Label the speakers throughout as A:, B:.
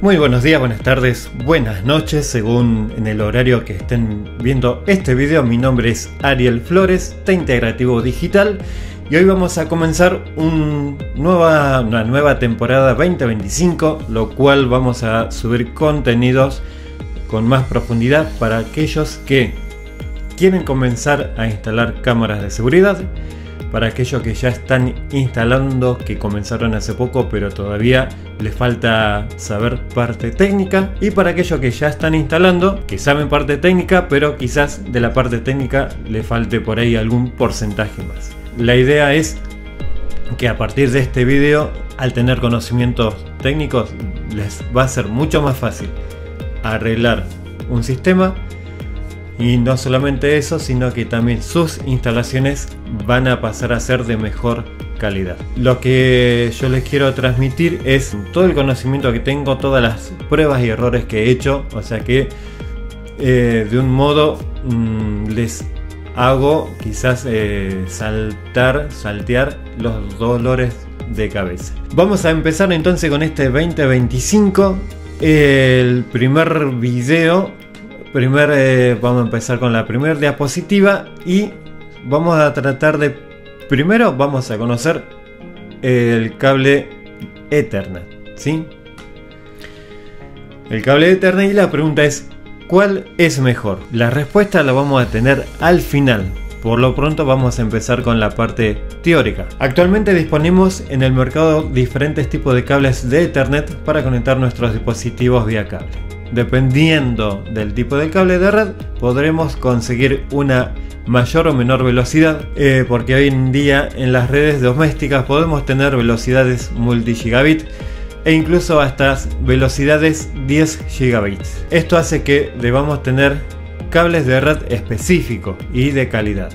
A: Muy buenos días, buenas tardes, buenas noches, según en el horario que estén viendo este video. Mi nombre es Ariel Flores, de Integrativo Digital, y hoy vamos a comenzar una nueva temporada 2025, lo cual vamos a subir contenidos con más profundidad para aquellos que quieren comenzar a instalar cámaras de seguridad, para aquellos que ya están instalando, que comenzaron hace poco pero todavía les falta saber parte técnica, y para aquellos que ya están instalando, que saben parte técnica pero quizás de la parte técnica le falte por ahí algún porcentaje más. La idea es que a partir de este video, al tener conocimientos técnicos, les va a ser mucho más fácil arreglar un sistema. Y no solamente eso, sino que también sus instalaciones van a pasar a ser de mejor calidad. Lo que yo les quiero transmitir es todo el conocimiento que tengo, todas las pruebas y errores que he hecho. O sea que de un modo les hago quizás saltear los dolores de cabeza. Vamos a empezar entonces con este 2025. El primer video. Vamos a empezar con la primera diapositiva y vamos a tratar de... Primero vamos a conocer el cable Ethernet, ¿sí? El cable Ethernet, y la pregunta es ¿cuál es mejor? La respuesta la vamos a tener al final. Por lo pronto vamos a empezar con la parte teórica. Actualmente disponemos en el mercado diferentes tipos de cables de Ethernet para conectar nuestros dispositivos vía cable. Dependiendo del tipo de cable de red, podremos conseguir una mayor o menor velocidad, porque hoy en día en las redes domésticas podemos tener velocidades multigigabit e incluso hasta velocidades 10 gigabits. Esto hace que debamos tener cables de red específicos y de calidad.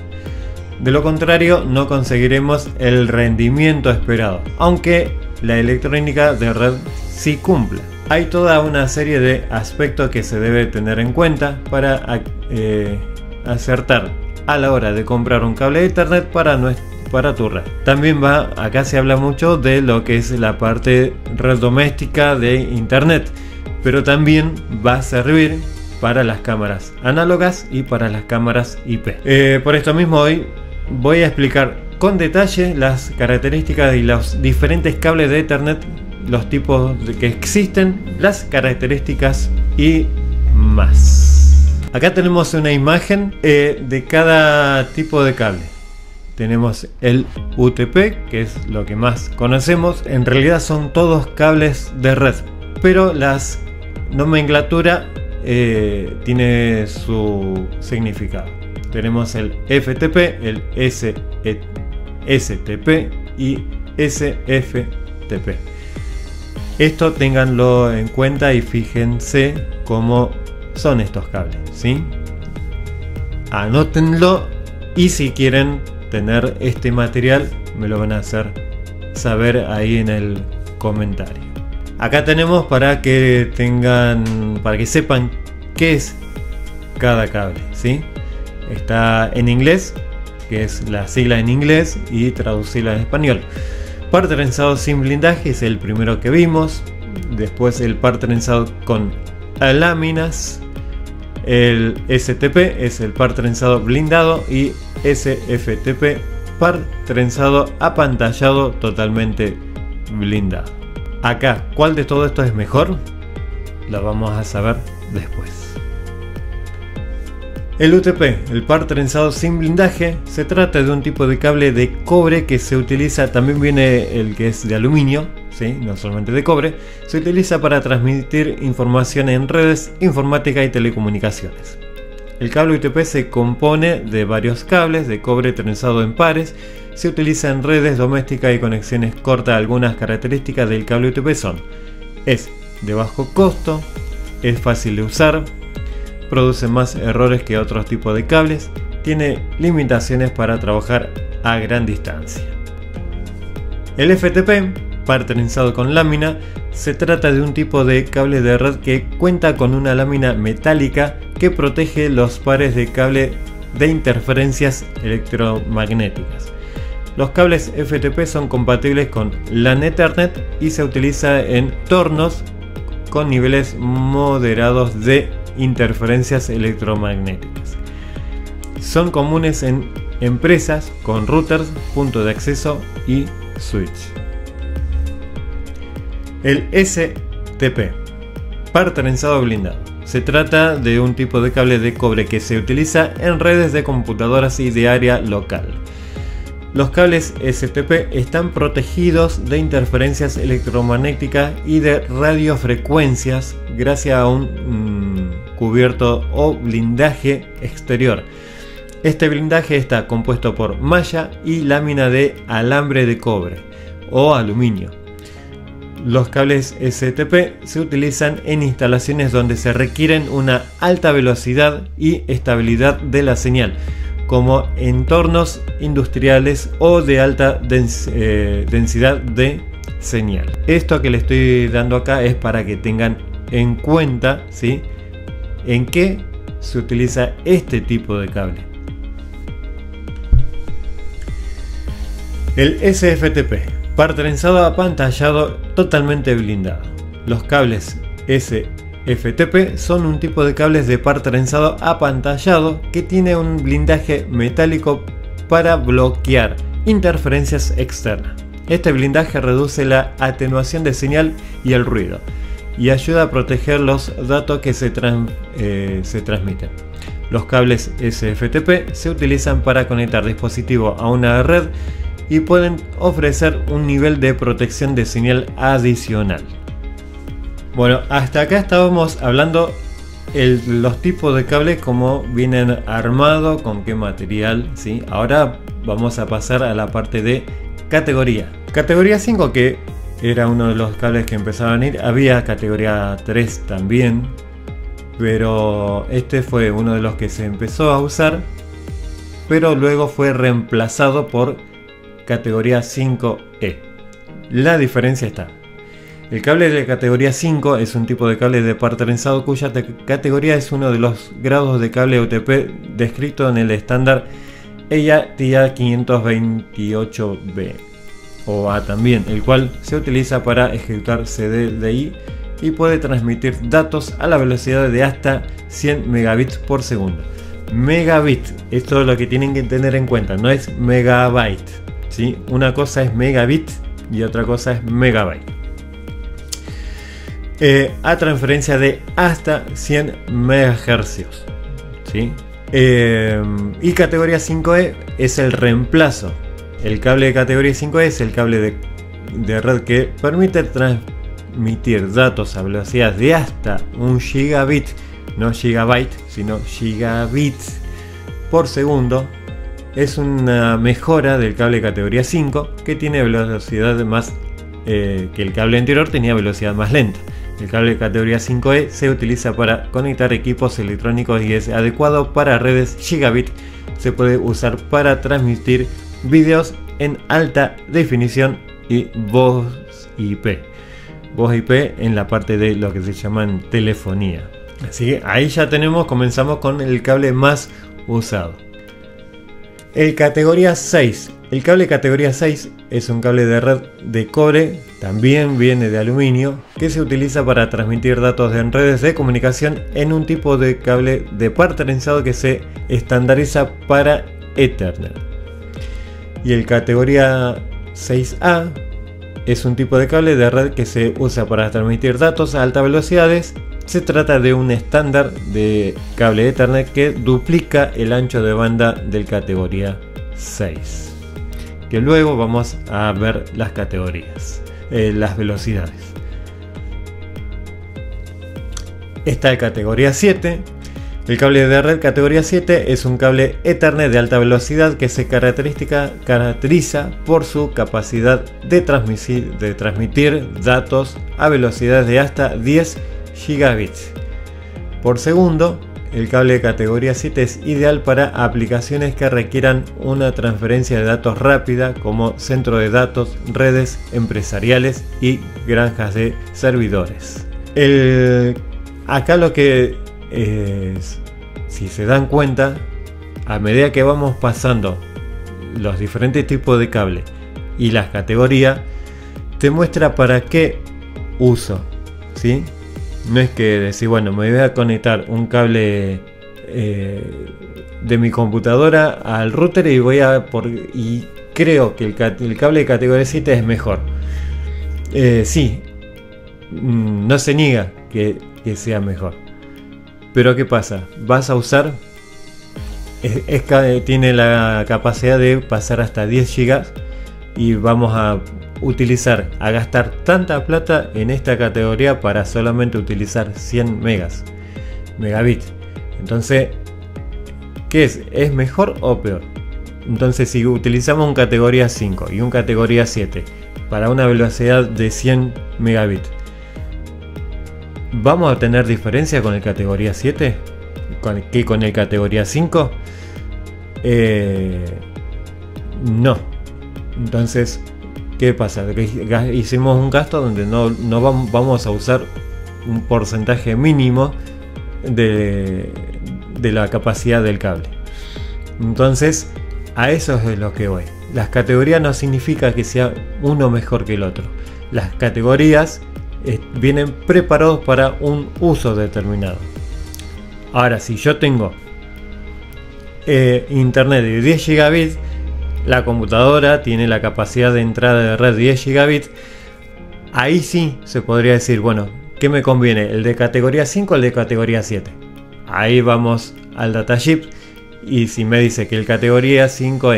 A: De lo contrario, no conseguiremos el rendimiento esperado, aunque la electrónica de red sí cumple. Hay toda una serie de aspectos que se debe tener en cuenta para acertar a la hora de comprar un cable de Ethernet para tu red. También acá se habla mucho de lo que es la parte red doméstica de internet, pero también va a servir para las cámaras análogas y para las cámaras IP. Por esto mismo hoy voy a explicar con detalle las características y los diferentes cables de Ethernet, los tipos que existen, las características y más. Acá tenemos una imagen de cada tipo de cable. Tenemos el UTP, que es lo que más conocemos. En realidad son todos cables de red, pero la nomenclatura tiene su significado. Tenemos el FTP, el STP y SFTP. Esto ténganlo en cuenta y fíjense cómo son estos cables, ¿sí? Anótenlo, y si quieren tener este material me lo van a hacer saber ahí en el comentario. Acá tenemos para que sepan qué es cada cable, ¿sí? Está en inglés, que es la sigla en inglés, y traducirla en español. Par trenzado sin blindaje es el primero que vimos. Después el par trenzado con láminas. El STP es el par trenzado blindado. Y SFTP, par trenzado apantallado totalmente blindado. Acá, ¿cuál de todo esto es mejor? Lo vamos a saber después. El UTP, el par trenzado sin blindaje, se trata de un tipo de cable de cobre que se utiliza, también viene el que es de aluminio, ¿sí? No solamente de cobre, se utiliza para transmitir información en redes, informática y telecomunicaciones. El cable UTP se compone de varios cables de cobre trenzado en pares, se utiliza en redes domésticas y conexiones cortas. Algunas características del cable UTP son: es de bajo costo, es fácil de usar, produce más errores que otros tipos de cables, tiene limitaciones para trabajar a gran distancia. El FTP, par trenzado con lámina, se trata de un tipo de cable de red que cuenta con una lámina metálica que protege los pares de cable de interferencias electromagnéticas. Los cables FTP son compatibles con LAN Ethernet y se utiliza en tornos con niveles moderados de interferencias electromagnéticas. Son comunes en empresas con routers, punto de acceso y switch. El STP, par trenzado blindado. Se trata de un tipo de cable de cobre que se utiliza en redes de computadoras y de área local. Los cables STP están protegidos de interferencias electromagnéticas y de radiofrecuencias gracias a un cubierto o blindaje exterior. Este blindaje está compuesto por malla y lámina de alambre de cobre o aluminio. Los cables STP se utilizan en instalaciones donde se requieren una alta velocidad y estabilidad de la señal, como entornos industriales o de alta densidad de señal. Esto que le estoy dando acá es para que tengan en cuenta, ¿sí?, en qué se utiliza este tipo de cable. El SFTP, par trenzado apantallado totalmente blindado. Los cables SFTP son un tipo de cables de par trenzado apantallado que tiene un blindaje metálico para bloquear interferencias externas. Este blindaje reduce la atenuación de señal y el ruido y ayuda a proteger los datos que se transmiten. Los cables SFTP se utilizan para conectar dispositivos a una red y pueden ofrecer un nivel de protección de señal adicional. Bueno, hasta acá estábamos hablando los tipos de cables, cómo vienen armados, con qué material, ¿sí? Ahora vamos a pasar a la parte de categoría. Categoría 5, que era uno de los cables que empezaban a ir. Había categoría 3 también, pero este fue uno de los que se empezó a usar, pero luego fue reemplazado por categoría 5E. La diferencia está: el cable de categoría 5 es un tipo de cable de par trenzado cuya categoría es uno de los grados de cable UTP descrito en el estándar EIA TIA 528B o A también, el cual se utiliza para ejecutar CDDI y puede transmitir datos a la velocidad de hasta 100 megabits por segundo. Megabit, esto es lo que tienen que tener en cuenta, no es megabyte, ¿sí? Una cosa es megabit y otra cosa es megabyte. A transferencia de hasta 100 MHz, ¿sí? Y categoría 5E es el reemplazo. El cable de categoría 5E es el cable de red que permite transmitir datos a velocidades de hasta 1 gigabit, no gigabyte, sino gigabits por segundo. Es una mejora del cable de categoría 5 que tiene velocidad más que el cable anterior tenía velocidad más lenta. El cable de categoría 5E se utiliza para conectar equipos electrónicos y es adecuado para redes gigabit. Se puede usar para transmitir vídeos en alta definición y voz IP. Voz IP en la parte de lo que se llaman telefonía. Así que ahí ya comenzamos con el cable más usado. El categoría 6. El cable categoría 6 es un cable de red de cobre, también viene de aluminio, que se utiliza para transmitir datos en redes de comunicación en un tipo de cable de par trenzado que se estandariza para Ethernet. Y el categoría 6A es un tipo de cable de red que se usa para transmitir datos a altas velocidades. Se trata de un estándar de cable Ethernet que duplica el ancho de banda del categoría 6. Que luego vamos a ver las categorías, las velocidades. Está el categoría 7. El cable de red categoría 7 es un cable Ethernet de alta velocidad que se caracteriza por su capacidad de transmitir datos a velocidades de hasta 10 gigabits por segundo. El cable de categoría 7 es ideal para aplicaciones que requieran una transferencia de datos rápida, como centro de datos, redes empresariales y granjas de servidores. Acá lo que si se dan cuenta, a medida que vamos pasando los diferentes tipos de cable y las categorías, te muestra para qué uso, ¿sí? No es que decir, bueno, me voy a conectar un cable de mi computadora al router y creo que el cable de categoría 7 es mejor. Sí, no se niega que sea mejor. Pero ¿qué pasa? Vas a usar... tiene la capacidad de pasar hasta 10 GB y vamos a gastar tanta plata en esta categoría para solamente utilizar 100 megabits. Entonces, ¿qué es? ¿Es mejor o peor? Entonces, si utilizamos un categoría 5 y un categoría 7 para una velocidad de 100 megabits, ¿vamos a tener diferencia con el categoría 7 que con el categoría 5? No. Entonces, ¿qué pasa? Que hicimos un gasto donde no vamos a usar un porcentaje mínimo de la capacidad del cable. Entonces, a eso es de lo que voy. Las categorías no significa que sea uno mejor que el otro. Las categorías vienen preparados para un uso determinado. Ahora, si yo tengo internet de 10 gigabits, la computadora tiene la capacidad de entrada de red 10 gigabits, ahí sí se podría decir, bueno, ¿qué me conviene? ¿El de categoría 5 o el de categoría 7? Ahí vamos al datasheet y si me dice que el categoría 5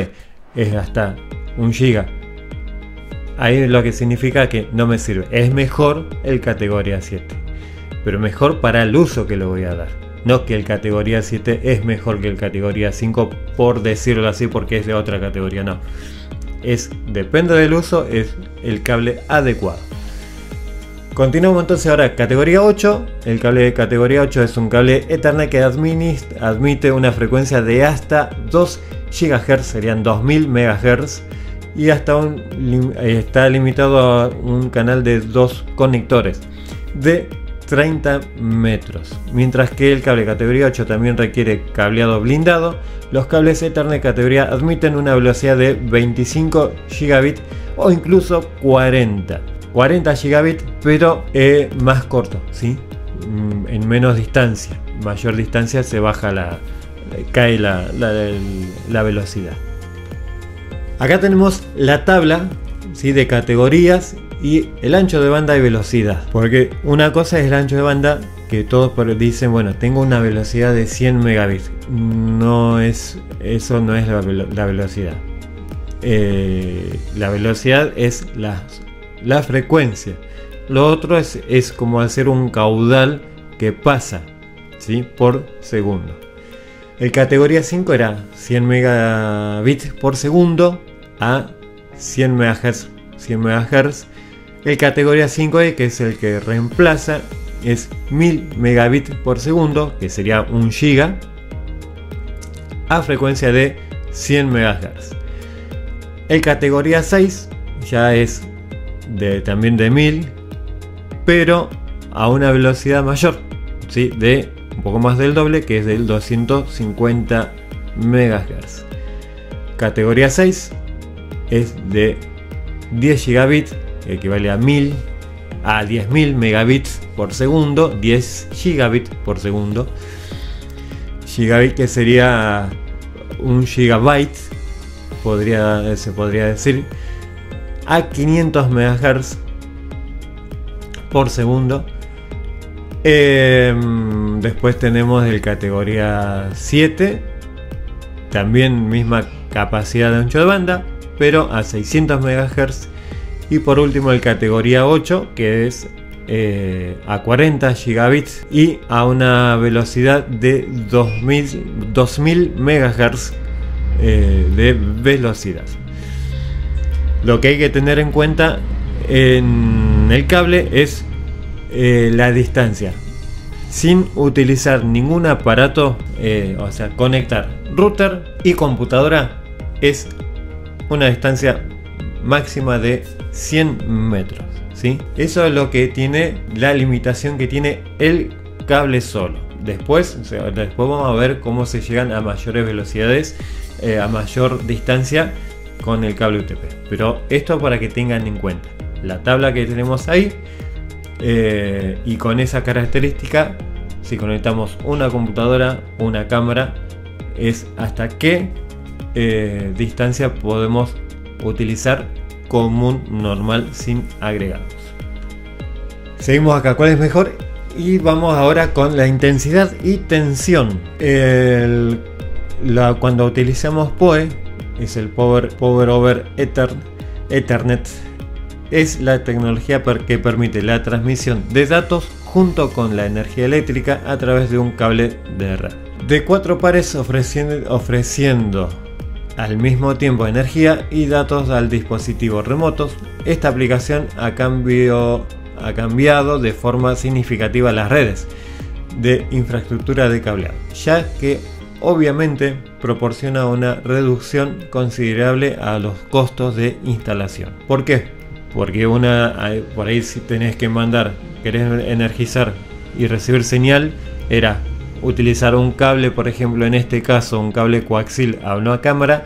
A: es hasta 1 giga, ahí lo que significa que no me sirve. Es mejor el categoría 7, pero mejor para el uso que le voy a dar. No que el categoría 7 es mejor que el categoría 5 por decirlo así porque es de otra categoría, no. Depende del uso, es el cable adecuado. Continuamos entonces ahora, categoría 8. El cable de categoría 8 es un cable Ethernet que admite una frecuencia de hasta 2 GHz, serían 2000 MHz, y está limitado a un canal de 2 conectores de 30 metros. Mientras que el cable categoría 8 también requiere cableado blindado, los cables Ethernet categoría admiten una velocidad de 25 gigabits o incluso 40 gigabits, pero más corto, ¿sí? En menos distancia. Mayor distancia se baja cae la velocidad. Acá tenemos la tabla, ¿sí?, de categorías y el ancho de banda y velocidad. Porque una cosa es el ancho de banda, que todos dicen, bueno, tengo una velocidad de 100 megabits. Eso no es la velocidad. La velocidad es la frecuencia. Lo otro es como hacer un caudal que pasa, ¿sí?, por segundo. El categoría 5 era 100 megabits por segundo a 100 MHz. El categoría 5E, que es el que reemplaza, es 1000 megabits por segundo, que sería 1 giga, a frecuencia de 100 MHz. El categoría 6 ya es también de 1000, pero a una velocidad mayor, ¿sí?, de un poco más del doble, que es del 250 MHz. Categoría 6 es de 10 gigabits, que equivale a 10.000 megabits por segundo, 10 gigabits por segundo. Gigabit, que sería 1 gigabyte, se podría decir, a 500 MHz por segundo. Después tenemos el categoría 7, también misma capacidad de ancho de banda, pero a 600 MHz. Y por último el categoría 8, que es a 40 gigabits y a una velocidad de 2000 MHz de velocidad. Lo que hay que tener en cuenta en el cable es la distancia. Sin utilizar ningún aparato, o sea, conectar router y computadora, es una distancia máxima de 100 metros, ¿sí? Eso es lo que tiene, la limitación que tiene el cable solo. Después vamos a ver cómo se llegan a mayores velocidades, a mayor distancia con el cable UTP. Pero esto para que tengan en cuenta. La tabla que tenemos ahí y con esa característica, si conectamos una computadora o una cámara, es hasta qué distancia podemos utilizar común, normal, sin agregados. Seguimos acá, ¿cuál es mejor? Y vamos ahora con la intensidad y tensión. Cuando utilizamos PoE, es el Power over Ethernet, es la tecnología que permite la transmisión de datos junto con la energía eléctrica a través de un cable de red. De 4 pares ofreciendo al mismo tiempo energía y datos al dispositivo remotos. Esta aplicación ha cambiado de forma significativa las redes de infraestructura de cableado, ya que obviamente proporciona una reducción considerable a los costos de instalación. ¿Por qué? Porque por ahí si tenés que querés energizar y recibir señal, era utilizar un cable, por ejemplo en este caso un cable coaxil a una cámara,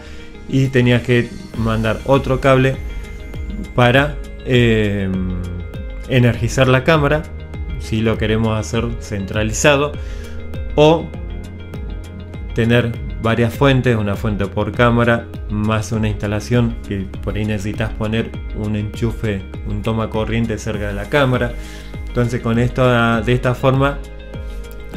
A: y tenías que mandar otro cable para energizar la cámara si lo queremos hacer centralizado, o tener varias fuentes, una fuente por cámara más una instalación que por ahí necesitas poner un enchufe, un toma corriente cerca de la cámara. Entonces con esto, de esta forma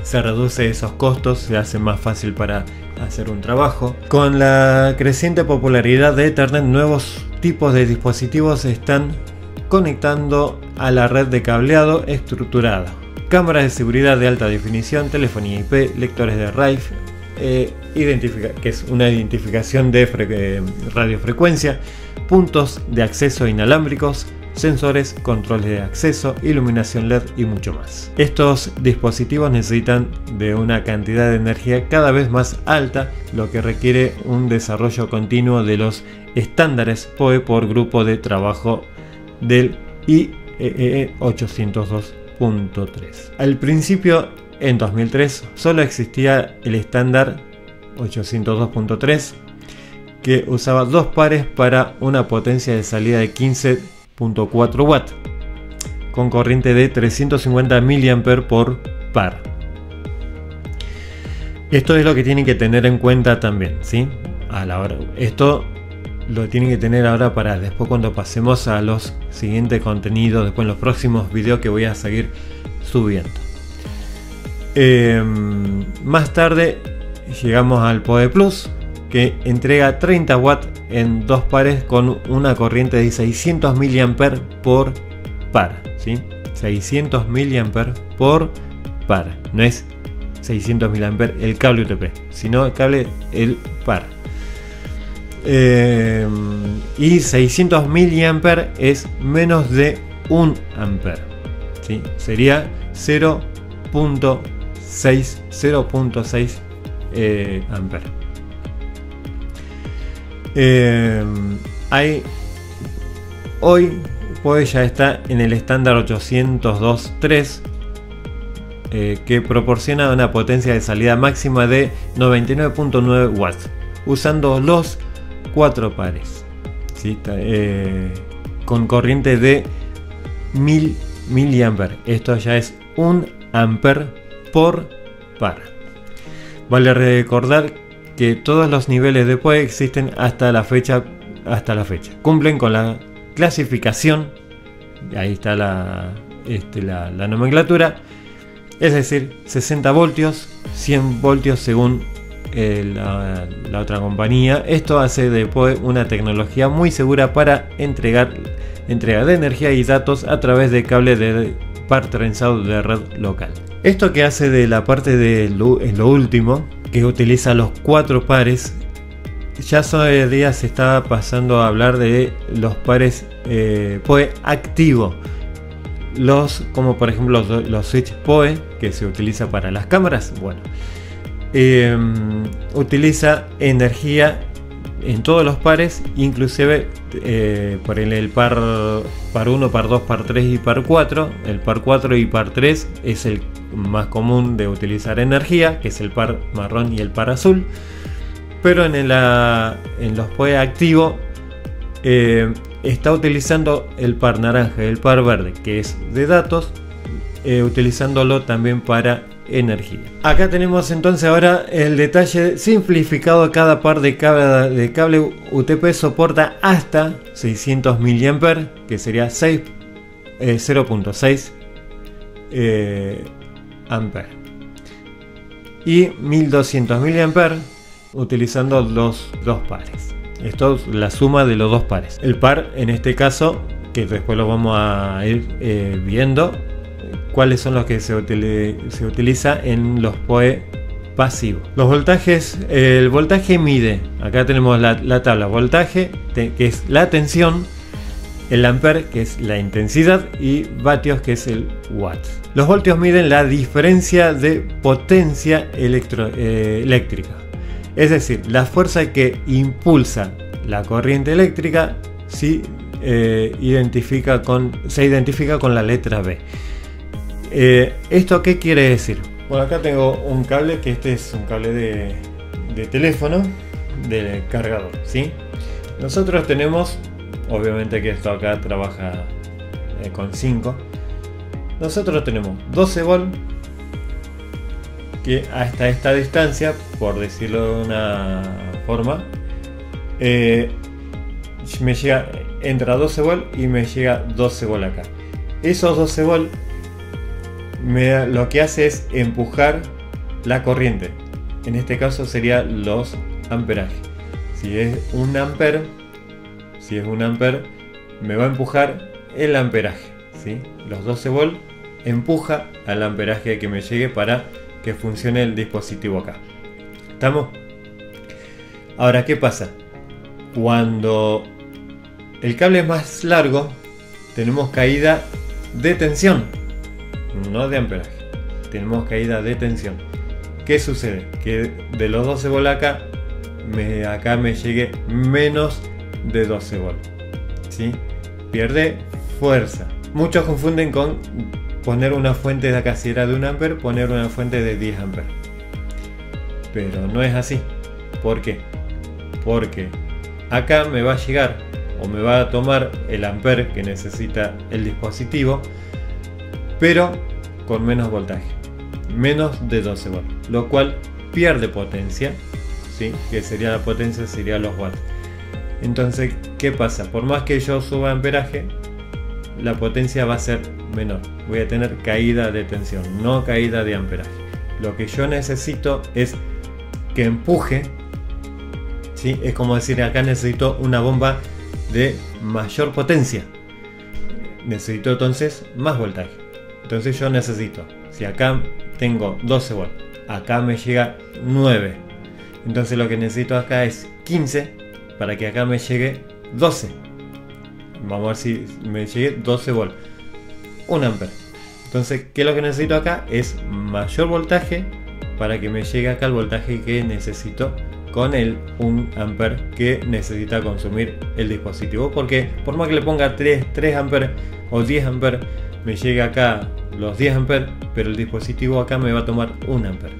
A: se reduce esos costos, se hace más fácil para hacer un trabajo. Con la creciente popularidad de Ethernet, nuevos tipos de dispositivos se están conectando a la red de cableado estructurado. Cámaras de seguridad de alta definición, telefonía IP, lectores de RAID, que es una identificación de radiofrecuencia, puntos de acceso inalámbricos, sensores, controles de acceso, iluminación LED y mucho más. Estos dispositivos necesitan de una cantidad de energía cada vez más alta, lo que requiere un desarrollo continuo de los estándares PoE por grupo de trabajo del IEEE 802.3. Al principio, en 2003, solo existía el estándar 802.3, que usaba 2 pares para una potencia de salida de 15.4 watts con corriente de 350 mA por par. Esto es lo que tienen que tener en cuenta también, ¿sí? A la hora, esto lo tienen que tener ahora para después, cuando pasemos a los siguientes contenidos, después en los próximos videos que voy a seguir subiendo. Más tarde llegamos al PoE Plus, que entrega 30 watts en 2 pares con una corriente de 600 mA por par, ¿sí? 600 mA por par, no es 600 mA el cable UTP, sino el cable par. Y 600 mA es menos de 1 ampere, ¿sí? Sería 0.6 ampere. Hoy pues ya está en el estándar 802.3, que proporciona una potencia de salida máxima de 99.9 watts usando los 4 pares, ¿sí? Con corriente de 1000 mA. Esto ya es 1 ampere por par. Vale recordar que todos los niveles de PoE existen hasta la fecha. Cumplen con la clasificación, ahí está la nomenclatura, es decir, 60 voltios, 100 voltios según la otra compañía. Esto hace de PoE una tecnología muy segura para entrega de energía y datos a través de cable de par trenzado de red local. Esto que hace de la parte de lo último, que utiliza los 4 pares, ya hoy día se está pasando a hablar de los pares PoE activo, como por ejemplo los switch PoE que se utiliza para las cámaras. Bueno, utiliza energía en todos los pares, inclusive por el par 1, par 2, par 3 y par 4. El par 4 y par 3 es el más común de utilizar energía, que es el par marrón y el par azul. Pero en los PoE activo está utilizando el par naranja y el par verde, que es de datos, utilizándolo también para energía. Acá tenemos entonces ahora el detalle simplificado. Cada par de cable UTP soporta hasta 600 mA, que sería 0.6 ampere, y 1200 mA utilizando los dos pares. Esto es la suma de los dos pares. El par en este caso, que después lo vamos a ir viendo cuáles son los que se utiliza en los PoE pasivos. Los voltajes, el voltaje mide, acá tenemos la tabla: voltaje, que es la tensión, el ampere, que es la intensidad, y vatios, que es el watt. Los voltios miden la diferencia de potencia eléctrica, es decir, la fuerza que impulsa la corriente eléctrica se identifica con la letra B. ¿Esto qué quiere decir? Bueno, acá tengo un cable, que este es un cable de teléfono, de cargador, ¿sí? Nosotros tenemos, obviamente que esto acá trabaja con 5. Nosotros tenemos 12 volts, que hasta esta distancia, por decirlo de una forma, me llega, entra 12 volts y me llega 12 volts acá. Esos 12 volts lo que hace es empujar la corriente. En este caso sería los amperajes. Si es un ampere, me va a empujar el amperaje, ¿sí? Los 12 volts empuja al amperaje que me llegue para que funcione el dispositivo acá. ¿Estamos? Ahora, ¿qué pasa? Cuando el cable es más largo, tenemos caída de tensión, no de amperaje. Tenemos caída de tensión. ¿Qué sucede? Que de los 12 volts acá me llegue menos de 12 volts, ¿sí? Pierde fuerza. Muchos confunden con poner una fuente de acá, si era de 1 ampere, poner una fuente de 10 amperes. Pero no es así. ¿Por qué? Porque acá me va a llegar, o me va a tomar el ampere que necesita el dispositivo, pero con menos voltaje, menos de 12 volts, lo cual pierde potencia, ¿sí? Que sería la potencia, sería los watts. Entonces, ¿qué pasa? Por más que yo suba amperaje, la potencia va a ser menor. Voy a tener caída de tensión, no caída de amperaje. Lo que yo necesito es que empuje, ¿sí? Es como decir, acá necesito una bomba de mayor potencia. Necesito entonces más voltaje. Entonces yo necesito, si acá tengo 12 volts, acá me llega 9. Entonces lo que necesito acá es 15 para que acá me llegue 12. Vamos a ver si me llegue 12 volts, 1 ampere. Entonces, ¿qué es lo que necesito acá? Es mayor voltaje para que me llegue acá el voltaje que necesito con el 1 ampere que necesita consumir el dispositivo. Porque por más que le ponga 3 amperes o 10 amperes, me llega acá los 10 amperes, pero el dispositivo acá me va a tomar 1 ampere.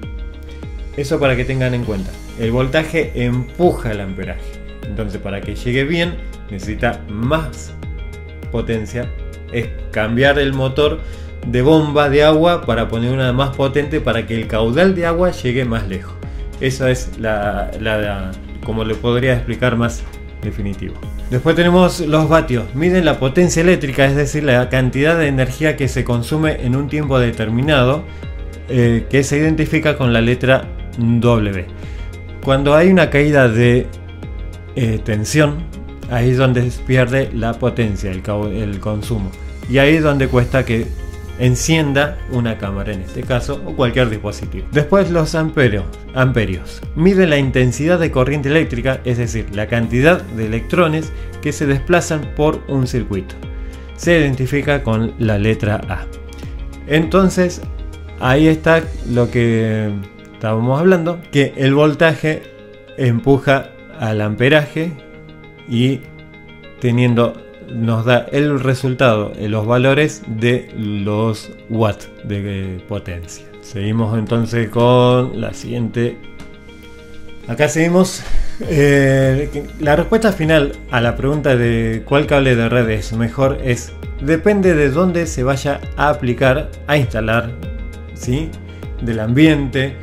A: Eso para que tengan en cuenta. El voltaje empuja el amperaje. Entonces, para que llegue bien, necesita más potencia. Es cambiar el motor de bomba de agua para poner una más potente para que el caudal de agua llegue más lejos. Eso es como le podría explicar más definitivo. Después tenemos los vatios. Miden la potencia eléctrica, es decir, la cantidad de energía que se consume en un tiempo determinado, que se identifica con la letra W. Cuando hay una caída de tensión, ahí es donde pierde la potencia, el consumo. Y ahí es donde cuesta que encienda una cámara en este caso, o cualquier dispositivo. Después los amperios. Miden la intensidad de corriente eléctrica, es decir, la cantidad de electrones que se desplazan por un circuito. Se identifica con la letra A. Entonces, ahí está lo que estábamos hablando, que el voltaje empuja al amperaje y nos da el resultado, los valores de los watts de potencia. Seguimos entonces con la siguiente. Acá seguimos La respuesta final a la pregunta de cuál cable de red es mejor es: depende de dónde se vaya a aplicar, a instalar, ¿sí? Del ambiente.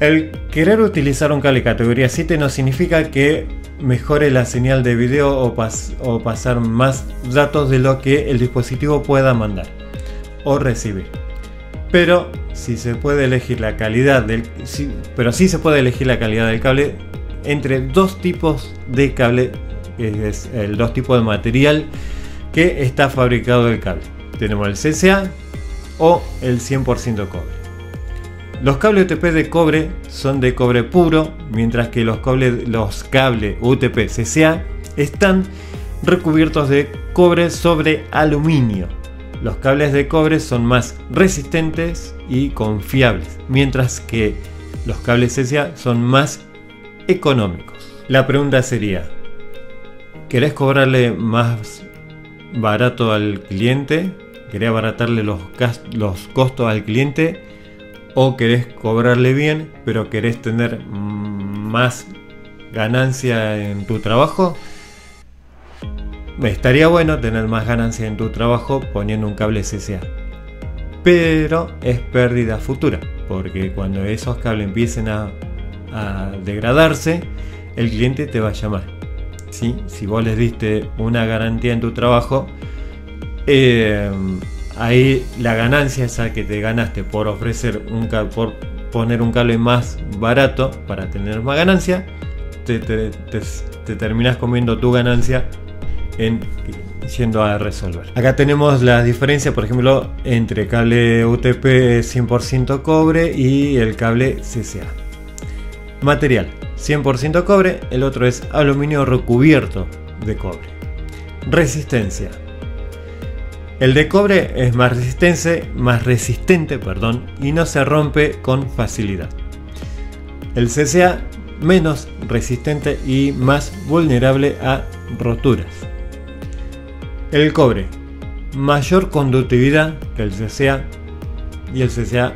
A: El querer utilizar un cable categoría 7 no significa que mejore la señal de video o pasar más datos de lo que el dispositivo pueda mandar o recibir. Pero sí se puede elegir la calidad del cable entre dos tipos de cable, es el dos tipos de material que está fabricado el cable. Tenemos el CCA o el 100% cobre. Los cables UTP de cobre son de cobre puro, mientras que los cables UTP CCA están recubiertos de cobre sobre aluminio. Los cables de cobre son más resistentes y confiables, mientras que los cables CCA son más económicos. La pregunta sería: ¿querés cobrarle más barato al cliente? ¿Querés abaratarle los costos al cliente? ¿O querés cobrarle bien, pero querés tener más ganancia en tu trabajo? Estaría bueno tener más ganancia en tu trabajo poniendo un cable CCA, pero es pérdida futura, porque cuando esos cables empiecen a degradarse, el cliente te va a llamar, ¿sí? Si vos les diste una garantía en tu trabajo, ahí la ganancia esa que te ganaste por ofrecer por poner un cable más barato para tener más ganancia, te terminas comiendo tu ganancia yendo a resolver. Acá tenemos la diferencia, por ejemplo, entre cable UTP 100% cobre y el cable CCA. Material: 100% cobre, el otro es aluminio recubierto de cobre. Resistencia: el de cobre es más resistente, y no se rompe con facilidad. El CCA menos resistente y más vulnerable a roturas. El cobre: mayor conductividad que el CCA, y el CCA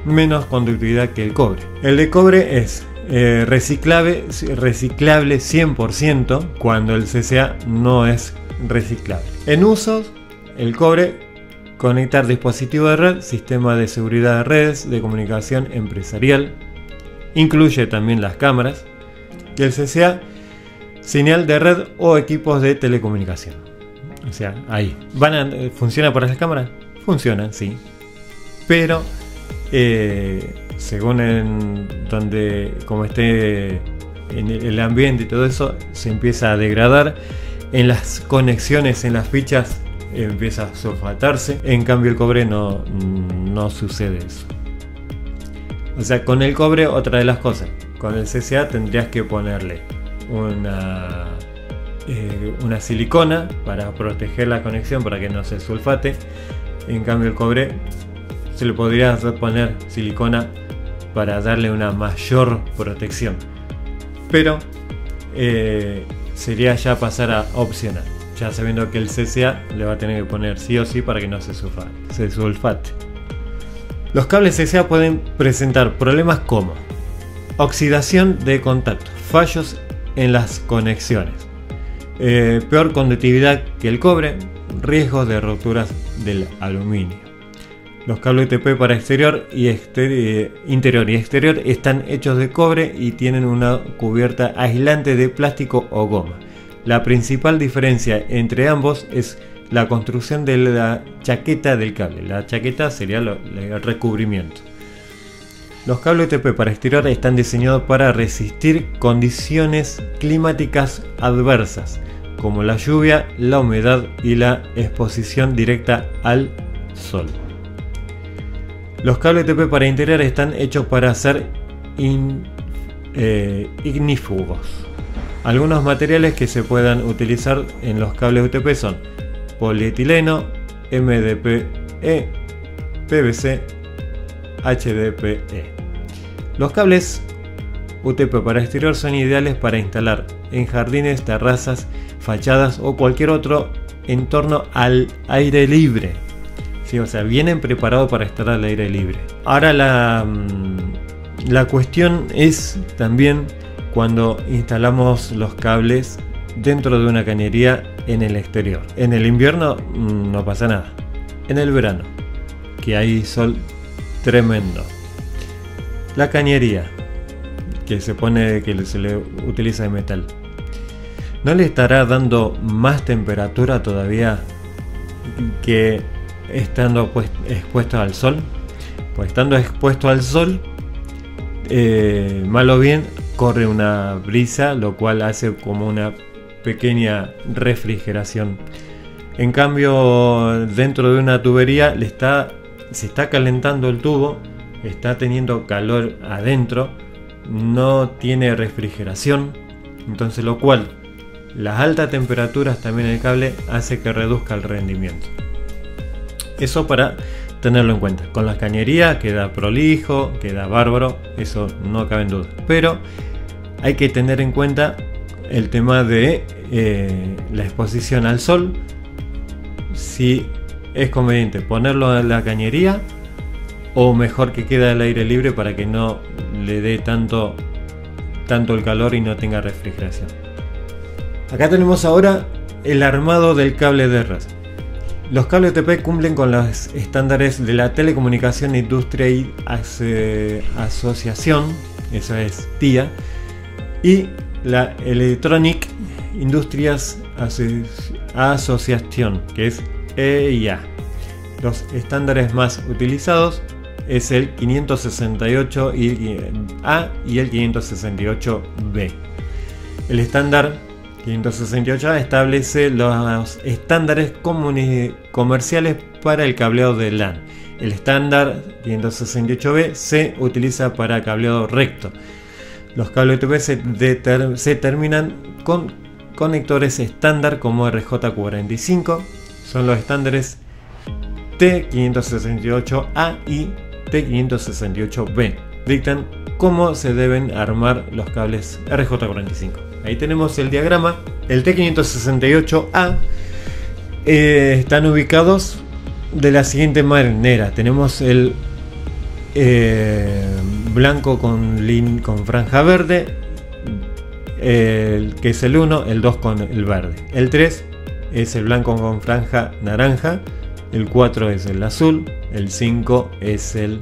A: menos conductividad que el cobre. El de cobre es reciclable 100%, cuando el CCA no es reciclable. En usos: el cobre: conectar dispositivos de red, sistema de seguridad de redes, de comunicación empresarial, incluye también las cámaras. Y el CCA: señal de red o equipos de telecomunicación. O sea, ahí. ¿Funciona para las cámaras? Funcionan, sí. Pero según como esté en el ambiente y todo eso, se empieza a degradar. En las conexiones, en las fichas, empieza a sulfatarse. En cambio el cobre no sucede eso. O sea, con el cobre, otra de las cosas, con el CCA tendrías que ponerle una silicona para proteger la conexión, para que no se sulfate. En cambio el cobre se le podría poner silicona para darle una mayor protección, pero sería ya pasar a opcional, ya sabiendo que el CCA le va a tener que poner sí o sí para que no se sulfate. Los cables CCA pueden presentar problemas como oxidación de contacto, fallos en las conexiones, peor conductividad que el cobre, riesgos de roturas del aluminio. Los cables UTP para interior y exterior están hechos de cobre y tienen una cubierta aislante de plástico o goma. La principal diferencia entre ambos es la construcción de la chaqueta del cable. La chaqueta sería el recubrimiento. Los cables UTP para exterior están diseñados para resistir condiciones climáticas adversas, como la lluvia, la humedad y la exposición directa al sol. Los cables UTP para interior están hechos para ser ignífugos. Algunos materiales que se puedan utilizar en los cables UTP son polietileno, MDPE, PVC, HDPE. Los cables UTP para exterior son ideales para instalar en jardines, terrazas, fachadas o cualquier otro entorno al aire libre. Sí, o sea, vienen preparados para estar al aire libre. Ahora la cuestión es también cuando instalamos los cables dentro de una cañería en el exterior. En el invierno no pasa nada. En el verano, que hay sol tremendo, la cañería que se le utiliza de metal, ¿no le estará dando más temperatura todavía que estando expuesto al sol? Pues estando expuesto al sol, mal o bien, corre una brisa, lo cual hace como una pequeña refrigeración. En cambio, dentro de una tubería se está calentando el tubo, está teniendo calor adentro, no tiene refrigeración, entonces lo cual las altas temperaturas también en el cable hace que reduzca el rendimiento. Eso para tenerlo en cuenta. Con las cañerías queda prolijo, queda bárbaro, eso no cabe en duda. Pero hay que tener en cuenta el tema de la exposición al sol. Si es conveniente ponerlo en la cañería o mejor que quede al aire libre para que no le dé tanto el calor y no tenga refrigeración. Acá tenemos ahora el armado del cable de red. Los cables UTP cumplen con los estándares de la Telecomunicación Industria y Asociación, eso es TIA, y la Electronic Industries Association, que es EIA. Los estándares más utilizados es el 568A y el 568B. El estándar 568A establece los estándares comerciales para el cableado de LAN. El estándar 568B se utiliza para cableado recto. Los cables UTP se terminan con conectores estándar como RJ45. Son los estándares T568A y T568B. Dictan cómo se deben armar los cables RJ45. Ahí tenemos el diagrama. El T568A están ubicados de la siguiente manera. Tenemos el blanco con franja verde, que es el 1, el 2 con el verde. El 3 es el blanco con franja naranja, el 4 es el azul, el 5 es el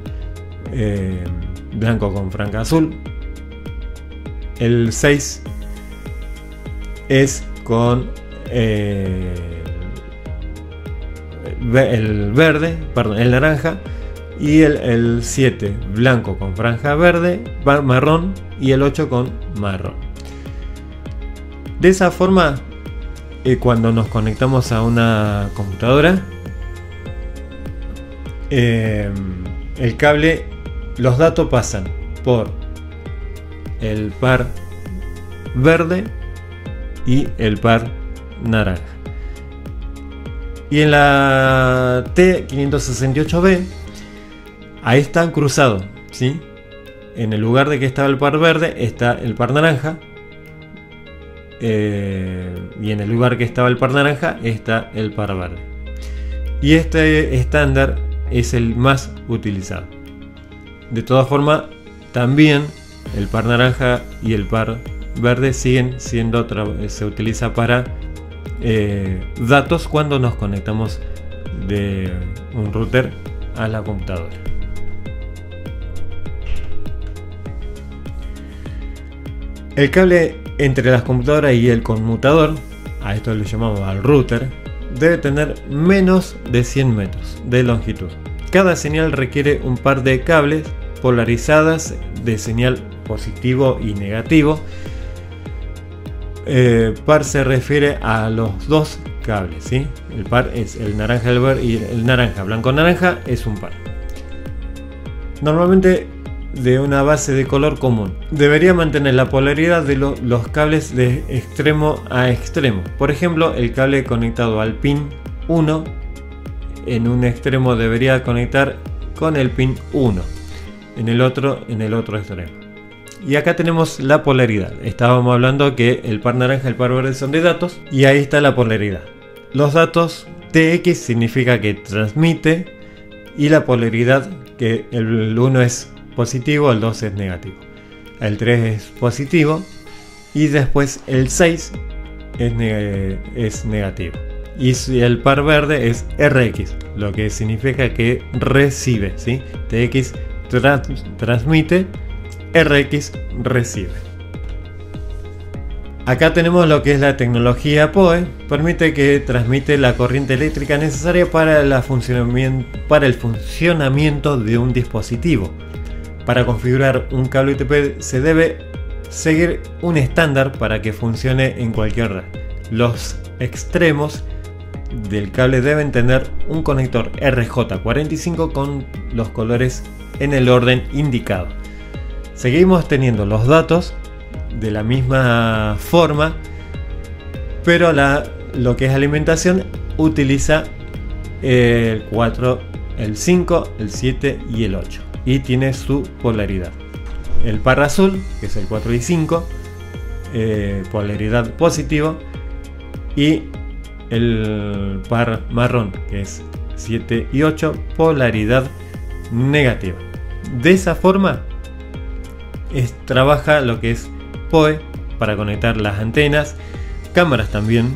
A: blanco con franja azul, el 6 es con el naranja, y el 7 blanco con franja verde, marrón, y el 8 con marrón. De esa forma, cuando nos conectamos a una computadora, el cable, los datos pasan por el par verde y el par naranja. Y en la T568B, ahí están cruzados, ¿sí? En el lugar de que estaba el par verde está el par naranja, y en el lugar que estaba el par naranja está el par verde. Y este estándar es el más utilizado. De todas formas, también el par naranja y el par verde siguen siendo se utiliza para datos cuando nos conectamos de un router a la computadora. El cable entre las computadoras y el conmutador, a esto lo llamamos al router, debe tener menos de 100 metros de longitud. Cada señal requiere un par de cables polarizadas de señal positivo y negativo. Par se refiere a los dos cables, ¿sí? El par es el naranja, el verde, y el naranja, blanco, naranja es un par. Normalmente de una base de color común. Debería mantener la polaridad de los cables de extremo a extremo. Por ejemplo, el cable conectado al pin 1 en un extremo debería conectar con el pin 1 en el otro extremo. Y acá tenemos la polaridad. Estábamos hablando que el par naranja y el par verde son de datos, y ahí está la polaridad. Los datos TX significa que transmite, y la polaridad que el 1 es positivo, el 2 es negativo, el 3 es positivo y después el 6 es negativo. Y el par verde es RX, lo que significa que recibe, ¿sí? TX transmite, RX recibe. Acá tenemos lo que es la tecnología PoE, permite que transmite la corriente eléctrica necesaria para el funcionamiento de un dispositivo. Para configurar un cable UTP se debe seguir un estándar para que funcione en cualquier red. Los extremos del cable deben tener un conector RJ45 con los colores en el orden indicado. Seguimos teniendo los datos de la misma forma, pero lo que es alimentación utiliza el 4, el 5, el 7 y el 8 y tiene su polaridad. El par azul, que es el 4 y 5, polaridad positivo, y el par marrón, que es 7 y 8, polaridad negativa. De esa forma trabaja lo que es PoE para conectar las antenas, cámaras también,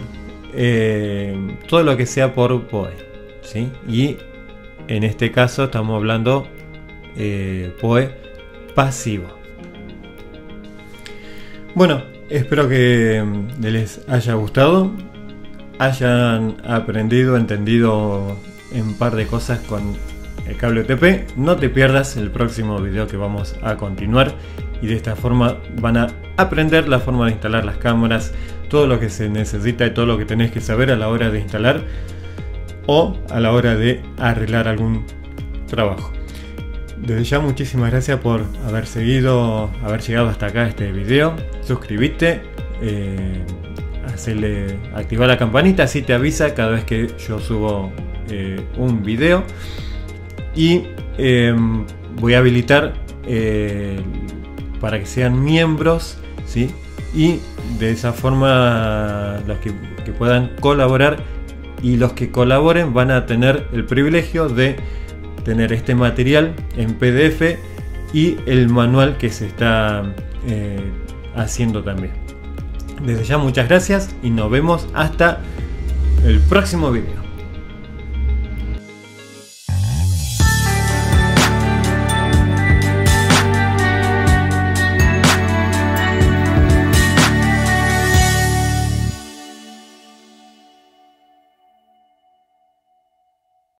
A: todo lo que sea por PoE, ¿sí? Y en este caso estamos hablando PoE pasivo. Bueno, espero que les haya gustado, hayan aprendido, entendido un par de cosas con el cable UTP. No te pierdas el próximo video que vamos a continuar, y de esta forma van a aprender la forma de instalar las cámaras, todo lo que se necesita y todo lo que tenés que saber a la hora de instalar o a la hora de arreglar algún trabajo. Desde ya muchísimas gracias por haber llegado hasta acá este video. Suscribite, activar la campanita, así te avisa cada vez que yo subo un video. Y voy a habilitar para que sean miembros, ¿sí? Y de esa forma los que puedan colaborar, y los que colaboren van a tener el privilegio de tener este material en PDF y el manual que se está haciendo también. Desde ya muchas gracias y nos vemos hasta el próximo video.